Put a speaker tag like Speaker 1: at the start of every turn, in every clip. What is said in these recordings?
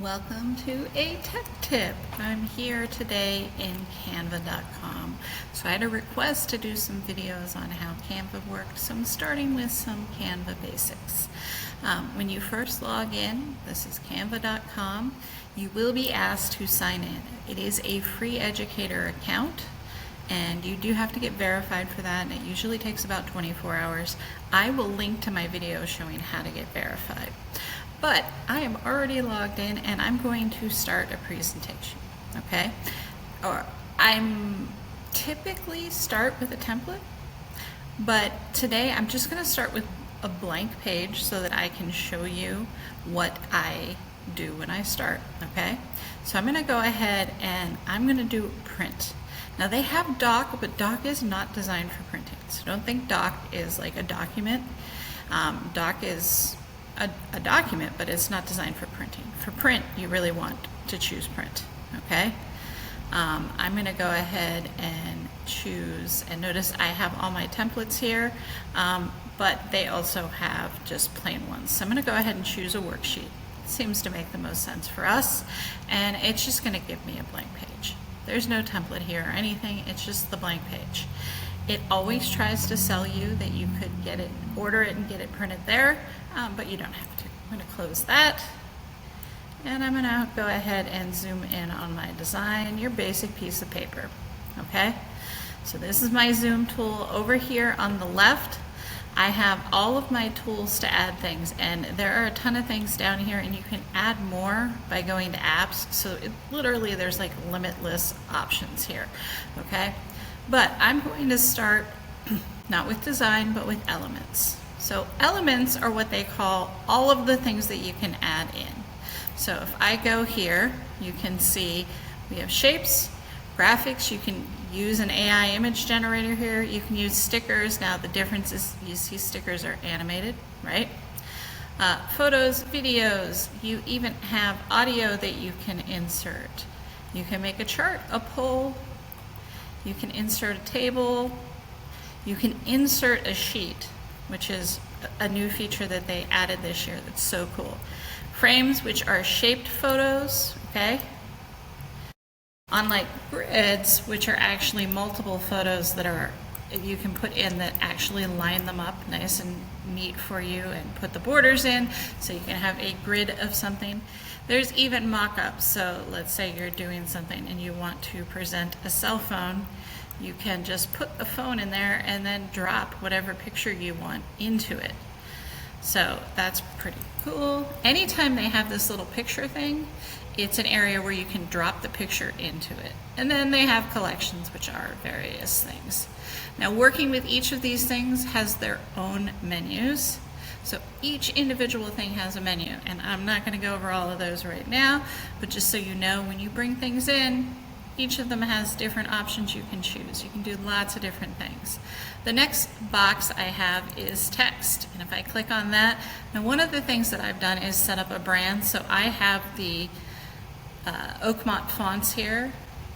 Speaker 1: Welcome to a tech tip. I'm here today in Canva.com. So I had a request to do some videos on how Canva worked, so I'm starting with some Canva basics. When you first log in, this is Canva.com, you will be asked to sign in. It is a free educator account, and you do have to get verified for that, and it usually takes about 24 hours. I will link to my video showing how to get verified. But I am already logged in and I'm going to start a presentation, okay? Or I'm typically start with a template, but today I'm just gonna start with a blank page so that I can show you what I do when I start, okay? So I'm gonna go ahead and I'm gonna do print. Now they have doc, but doc is not designed for printing. So don't think doc is like a document. Doc is a document, but it's not designed for printing. For print, you really want to choose print, okay? I'm gonna go ahead and choose, and notice I have all my templates here, but they also have just plain ones. So I'm gonna go ahead and choose a worksheet. Seems to make the most sense for us, and it's just gonna give me a blank page. There's no template here or anything, it's just the blank page. It always tries to sell you that you could get it, order it and get it printed there, but you don't have to. I'm going to close that, and I'm going to go ahead and zoom in on my design, your basic piece of paper, okay? So this is my zoom tool. Over here on the left, I have all of my tools to add things, and there are a ton of things down here, and you can add more by going to apps. So literally there's like limitless options here, okay? But I'm going to start not with design, but with elements. So elements are what they call all of the things that you can add in. So if I go here, you can see we have shapes, graphics. You can use an AI image generator here. You can use stickers. Now the difference is you see stickers are animated, right? Photos, videos, you even have audio that you can insert. You can make a chart, a poll. You can insert a table. You can insert a sheet, which is a new feature that they added this year that's so cool. Frames, which are shaped photos, okay? Unlike grids, which are actually multiple photos that are you can put in that actually line them up nice and neat for you and put the borders in so you can have a grid of something. There's even mock-ups. So let's say you're doing something and you want to present a cell phone. You can just put a phone in there and then drop whatever picture you want into it. So that's pretty cool. Anytime they have this little picture thing, it's an area where you can drop the picture into it. And then they have collections, which are various things. Now, working with each of these things has their own menus. So each individual thing has a menu, and I'm not going to go over all of those right now, but just so you know, when you bring things in, each of them has different options you can choose. You can do lots of different things. The next box I have is text, and if I click on that, now one of the things that I've done is set up a brand. So I have the Oakmont fonts here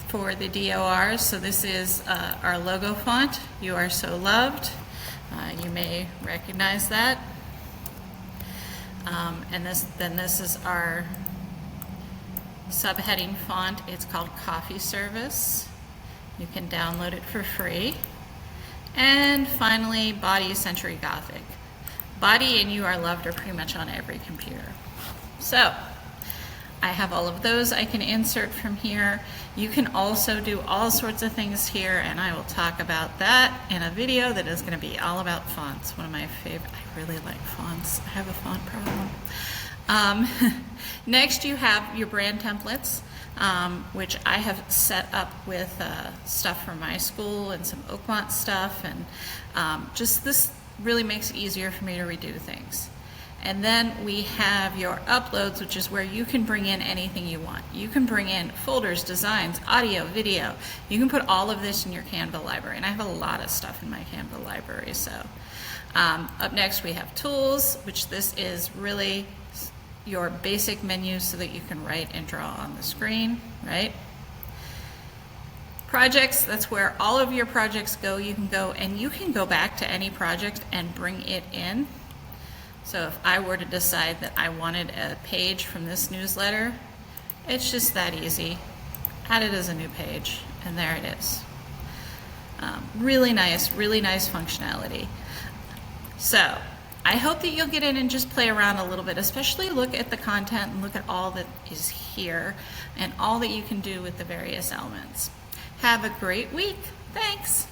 Speaker 1: for the DORs. So this is our logo font, You Are So Loved. You may recognize that. And this is our subheading font. It's called Coffee Service. You can download it for free. And finally, Body Century Gothic. Body and You Are Loved are pretty much on every computer. So I have all of those I can insert from here. You can also do all sorts of things here, and I will talk about that in a video that is going to be all about fonts. One of my favorite. I really like fonts. I have a font problem. Next, you have your brand templates, which I have set up with stuff from my school and some Oakmont stuff, and just this really makes it easier for me to redo things. And then we have your uploads, which is where you can bring in anything you want. You can bring in folders, designs, audio, video. You can put all of this in your Canva library, and I have a lot of stuff in my Canva library. So up next we have tools, which this is really your basic menu so that you can write and draw on the screen, right? Projects, that's where all of your projects go. You can go and you can go back to any project and bring it in. So if I were to decide that I wanted a page from this newsletter, It's just that easy. Add it as a new page, and there it is. Really nice functionality. So I hope that you'll get in and just play around a little bit, especially look at the content and look at all that is here and all that you can do with the various elements. Have a great week. Thanks.